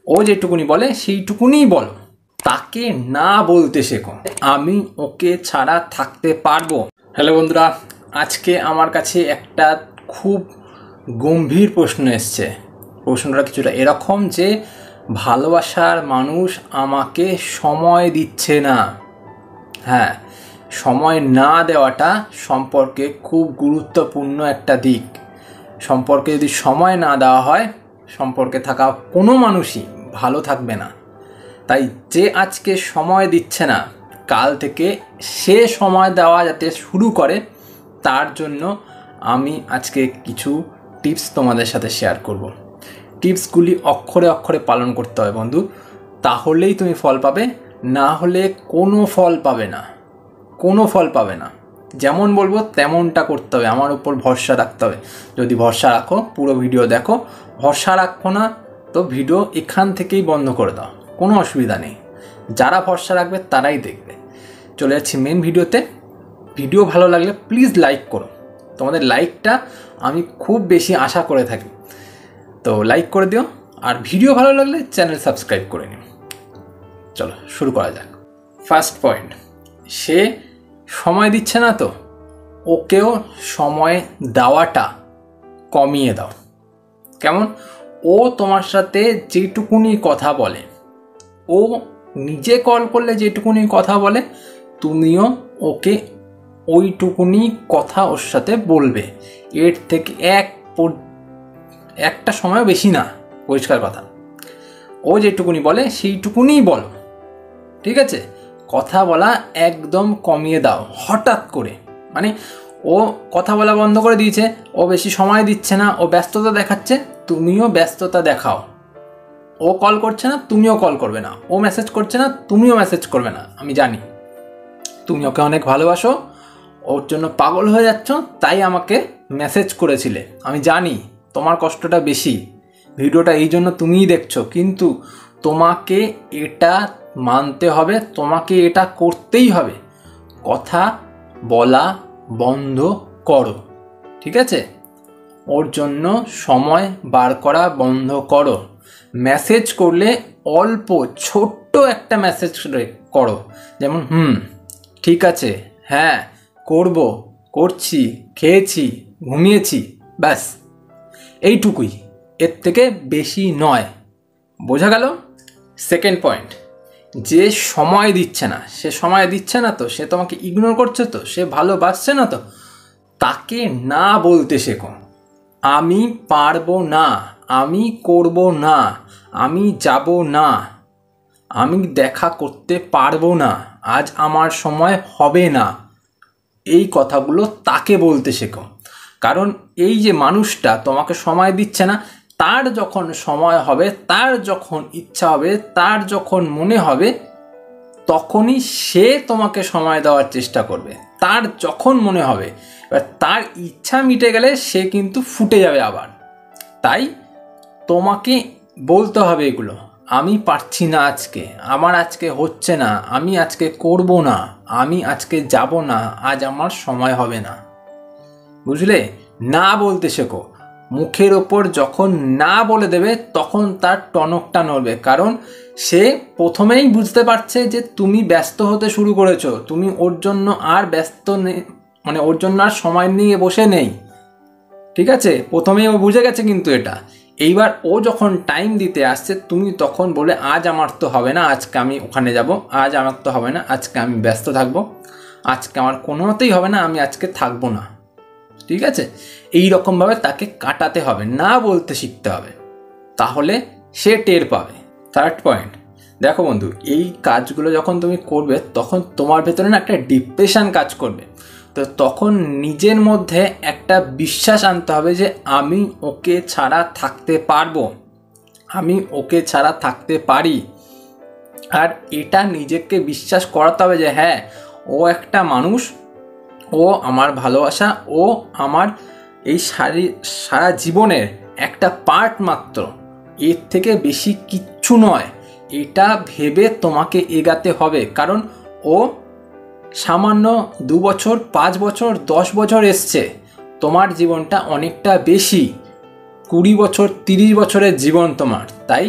ও যেটুকুনি বলে সেইটুকুনি বলো, তাকে না বলতে শেখো আমি ওকে ছাড়া থাকতে পারবো। হ্যালো বন্ধুরা, আজকে আমার কাছে একটা খুব গম্ভীর প্রশ্ন এসছে। প্রশ্নটা কিছুটা এরকম যে ভালোবাসার মানুষ আমাকে সময় দিচ্ছে না। হ্যাঁ, সময় না দেওয়াটা সম্পর্কে খুব গুরুত্বপূর্ণ একটা দিক। সম্পর্কে যদি সময় না দেওয়া হয়, সম্পর্কে থাকা কোনো মানুষই ভালো থাকবে না। তাই যে আজকে সময় দিচ্ছে না, কাল থেকে সে সময় দেওয়া যাতে শুরু করে, তার জন্য আমি আজকে কিছু টিপস তোমাদের সাথে শেয়ার করব। টিপসগুলি অক্ষরে অক্ষরে পালন করতে হবে বন্ধু, তাহলেই তুমি ফল পাবে, না হলে কোনো ফল পাবে না, কোনো ফল পাবে না। যেমন বলবো তেমনটা করতে হবে, আমার উপর ভরসা রাখতে হবে। যদি ভরসা রাখো পুরো ভিডিও দেখো, ভরসা রাখো না তো ভিডিও এখান থেকেই বন্ধ করে দাও, কোনো অসুবিধা নেই। যারা ভরসা রাখবে তারাই দেখবে। চলে যাচ্ছি মেন ভিডিওতে। ভিডিও ভালো লাগলে প্লিজ লাইক করো, তোমাদের লাইকটা আমি খুব বেশি আশা করে থাকি, তো লাইক করে দিও। আর ভিডিও ভালো লাগলে চ্যানেল সাবস্ক্রাইব করে নিও। চলো শুরু করা যাক। ফার্স্ট পয়েন্ট, সে সময় দিচ্ছে না তো ওকেও সময় দেওয়াটা কমিয়ে দাও। কেমন? ও তোমার সাথে যেটুকুনি কথা বলে, ও নিজে কল করলে যেটুকুনি কথা বলে, তুমিও ওকে ওইটুকুনি কথা ওর সাথে বলবে। এর থেকে একটা সময় বেশি না, পরিষ্কার কথা। ও যেটুকুনি বলে সেইটুকুনি বলো, ঠিক আছে? কথা বলা একদম কমিয়ে দাও হঠাৎ করে। মানে ও কথা বলা বন্ধ করে দিয়েছে, ও বেশি সময় দিচ্ছে না, ও ব্যস্ততা দেখাচ্ছে, তুমিও ব্যস্ততা দেখাও। ও কল করছে না, তুমিও কল করবে না। ও মেসেজ করছে না, তুমিও মেসেজ করবে না। আমি জানি তুমি ওকে অনেক ভালোবাসো, ওর জন্য পাগল হয়ে যাচ্ছ, তাই আমাকে মেসেজ করেছিলে। আমি জানি তোমার কষ্টটা বেশি, ভিডিওটা এই জন্য তুমিই দেখছো, কিন্তু তোমাকে এটা মানতে হবে, তোমাকে এটা করতেই হবে। কথা বলা বন্ধ করো, ঠিক আছে? ওর জন্য সময় বার করা বন্ধ করো। মেসেজ করলে অল্প ছোট্ট একটা মেসেজ করো, যেমন ঠিক আছে, হ্যাঁ করব, করছি, খেয়েছি, ঘুমিয়েছি, ব্যাস এইটুকুই, এর থেকে বেশি নয়। বোঝা গেল? সেকেন্ড পয়েন্ট, যে সময় দিচ্ছে না, সে সময় দিচ্ছে না তো, সে তোমাকে ইগনোর করছে তো, সে ভালোবাসছে না তো, তাকে না বলতে শেখো। আমি পারবো না, আমি করব না, আমি যাব না, আমি দেখা করতে পারবো না, আজ আমার সময় হবে না, এই কথাগুলো তাকে বলতে শেখো। কারণ এই যে মানুষটা তোমাকে সময় দিচ্ছে না, তার যখন সময় হবে, তার যখন ইচ্ছা হবে, তার যখন মনে হবে, তখনই সে তোমাকে সময় দেওয়ার চেষ্টা করবে। তার যখন মনে হবে, এবার তার ইচ্ছা মিটে গেলে সে কিন্তু ফুটে যাবে আবার। তাই তোমাকে বলতে হবে এগুলো, আমি পারছি না আজকে, আমার আজকে হচ্ছে না, আমি আজকে করব না, আমি আজকে যাব না, আজ আমার সময় হবে না। বুঝলে? না বলতে শেখো। মুখের ওপর যখন না বলে দেবে, তখন তার টনকটা নড়বে, কারণ সে প্রথমেই বুঝতে পারছে যে তুমি ব্যস্ত হতে শুরু করেছো, তুমি ওর জন্য আর ব্যস্ত নেই, মানে ওর জন্য আর সময় নিয়ে বসে নেই, ঠিক আছে? প্রথমেই ও বুঝে গেছে কিন্তু এটা। এইবার ও যখন টাইম দিতে আসছে, তুমি তখন বলে আজ আমার তো হবে না, আজকে আমি ওখানে যাব, আজ আমার তো হবে না, আজকে আমি ব্যস্ত থাকবো, আজকে আমার কোনো মতেই হবে না, আমি আজকে থাকবো না, ঠিক আছে? এই রকমভাবে তাকে কাটাতে হবে, না বলতে শিখতে হবে, তাহলে সে টের পাবে। থার্ড পয়েন্ট, দেখো বন্ধু, এই কাজগুলো যখন তুমি করবে, তখন তোমার ভেতরে না একটা ডিপ্রেশন কাজ করবে। তো তখন নিজের মধ্যে একটা বিশ্বাস আনতে হবে যে আমি ওকে ছাড়া থাকতে পারবো, আমি ওকে ছাড়া থাকতে পারি। আর এটা নিজেকে বিশ্বাস করাতে হবে যে হ্যাঁ, ও একটা মানুষ, ও আমার ভালোবাসা, ও আমার এই সারা জীবনের একটা পার্ট মাত্র, এর থেকে বেশি কিচ্ছু নয়। এটা ভেবে তোমাকে এগাতে হবে, কারণ ও সামান্য 2 বছর, 5 বছর, 10 বছর এসছে, তোমার জীবনটা অনেকটা বেশি, 20 বছর, 30 বছরের জীবন তোমার। তাই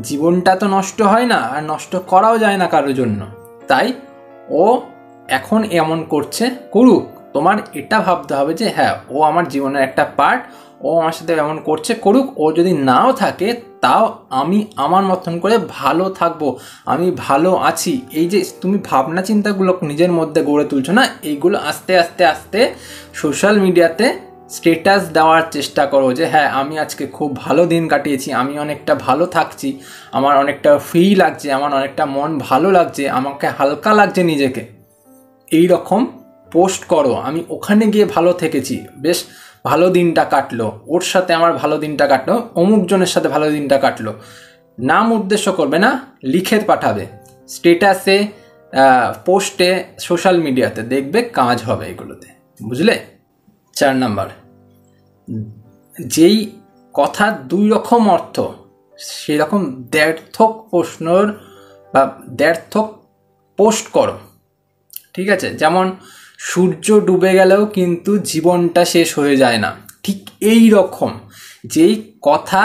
জীবনটা তো নষ্ট হয় না, আর নষ্ট করাও যায় না কারোর জন্য। তাই ও এখন এমন করছে, করুক, তোমার এটা ভাবতে হবে যে হ্যাঁ ও আমার জীবনের একটা পার্ট, ও আমার সাথে এমন করছে, করুক। ও যদি নাও থাকে তাও আমি আমার মতন করে ভালো থাকবো, আমি ভালো আছি। এই যে তুমি ভাবনা চিন্তাগুলো নিজের মধ্যে গড়ে তুলছো না, এইগুলো আস্তে আস্তে আস্তে সোশ্যাল মিডিয়াতে স্টেটাস দেওয়ার চেষ্টা করো যে হ্যাঁ আমি আজকে খুব ভালো দিন কাটিয়েছি, আমি অনেকটা ভালো থাকছি, আমার অনেকটা ফ্রি লাগছে, আমার অনেকটা মন ভালো লাগছে, আমাকে হালকা লাগছে নিজেকে। এই রকম পোস্ট করো, আমি ওখানে গিয়ে ভালো থেকেছি, বেশ ভালো দিনটা কাটলো, ওর সাথে আমার ভালো দিনটা কাটলো, অমুক জনের সাথে ভালো দিনটা কাটলো। নাম উদ্দেশ্য করবে না, লিখে পাঠাবে স্টেটাসে, পোস্টে, সোশ্যাল মিডিয়াতে, দেখবে কাজ হবে এগুলোতে, বুঝলে। 4 নাম্বার, যেই কথা 2 রকম অর্থ, সেরকম দ্ব্যর্থক প্রশ্নর বা দ্ব্যর্থক পোস্ট করো, ঠিক আছে। যেমন সূর্য ডুবে গেলেও কিন্তু জীবনটা শেষ হয়ে যায় না, ঠিক এই রকম যেই কথা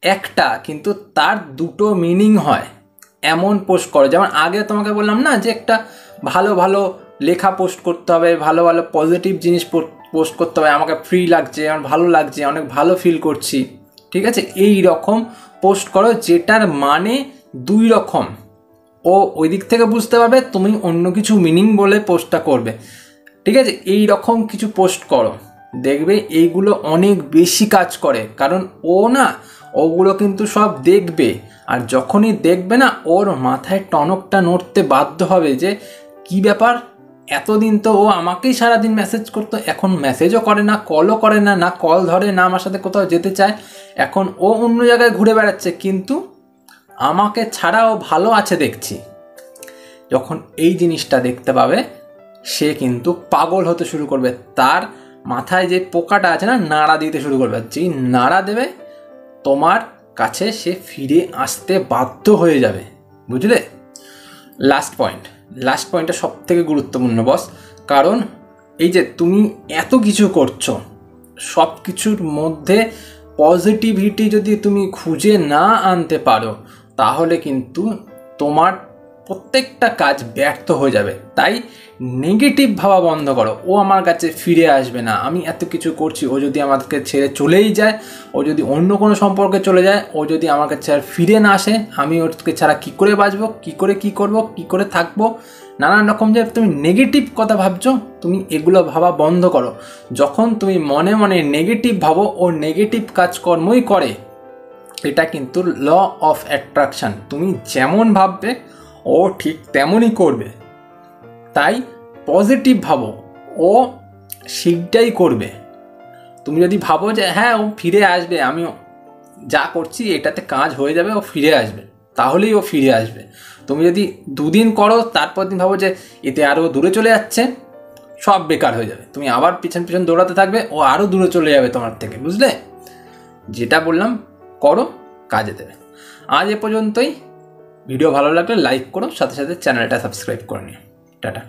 একটা কিন্তু তার 2টো মিনিং হয়, এমন পোস্ট করো। যেমন আগে তোমাকে বললাম না যে একটা ভালো ভালো লেখা পোস্ট করতে হবে, ভালো ভালো পজিটিভ জিনিস পোস্ট করতে হবে, আমাকে ফ্রি লাগছে, আমার ভালো লাগছে, অনেক ভালো ফিল করছি, ঠিক আছে। এই রকম পোস্ট করো যেটার মানে 2 রকম, ও ওই দিক থেকে বুঝতে পারবে তুমি অন্য কিছু মিনিং বলে পোস্টটা করবে, ঠিক আছে। এই রকম কিছু পোস্ট করো, দেখবে এইগুলো অনেক বেশি কাজ করে, কারণ ও না ওগুলো কিন্তু সব দেখবে, আর যখনই দেখবে না ওর মাথায় টনকটা নড়তে বাধ্য হবে যে কি ব্যাপার, এতদিন তো ও আমাকেই সারাদিন মেসেজ করতো, এখন মেসেজও করে না, কলও করে না, না কল ধরে, না আমার সাথে কোথাও যেতে চায়, এখন ও অন্য জায়গায় ঘুরে বেড়াচ্ছে, কিন্তু আমাকে ছাড়াও ভালো আছে দেখছি। যখন এই জিনিসটা দেখতে পাবে সে কিন্তু পাগল হতে শুরু করবে, তার মাথায় যে পোকাটা আছে না নাড়া দিতে শুরু করবে, যেই নাড়া দেবে তোমার কাছে সে ফিরে আসতে বাধ্য হয়ে যাবে, বুঝলে। লাস্ট পয়েন্টটা সব থেকে গুরুত্বপূর্ণ বস, কারণ এই যে তুমি এত কিছু করছো, সব কিছুর মধ্যে পজিটিভিটি যদি তুমি খুঁজে না আনতে পারো তাহলে কিন্তু তোমার প্রত্যেকটা কাজ ব্যর্থ হয়ে যাবে। তাই নেগেটিভ ভাবা বন্ধ করো, ও আমার কাছে ফিরে আসবে না, আমি এত কিছু করছি, ও যদি আমাকে ছেড়ে চলেই যায়, ও যদি অন্য কোনো সম্পর্কে চলে যায়, ও যদি আমার কাছে আর ফিরে না আসে, আমি ওকে ছাড়া কী করে বাঁচবো, কী করবো, কী করে থাকবো, নানান রকম যে তুমি নেগেটিভ কথা ভাবছো, তুমি এগুলো ভাবা বন্ধ করো। যখন তুমি মনে মনে নেগেটিভ ভাবো, ও নেগেটিভ কাজকর্মই করে, এটা কিন্তু ল অফ অ্যাট্রাকশন, তুমি যেমন ভাববে ও ঠিক তেমনই করবে। তাই পজিটিভ ভাবো, ও সেইটাই করবে। তুমি যদি ভাবো যে হ্যাঁ ও ফিরে আসবে, আমি যা করছি এটাতে কাজ হয়ে যাবে, ও ফিরে আসবে, তাহলেই ও ফিরে আসবে। তুমি যদি 2 দিন করো, তারপর দিন ভাবো যে এতে আরও দূরে চলে যাচ্ছে, সব বেকার হয়ে যাবে, তুমি আবার পিছন দৌড়াতে থাকবে, ও আরও দূরে চলে যাবে তোমার থেকে, বুঝলে। যেটা বললাম করো, কাজে দেবে। আজ এ পর্যন্তই। ভিডিও ভালো লাগলে লাইক করো, সাথে সাথে চ্যানেলটা সাবস্ক্রাইব করে নিও। টাটা।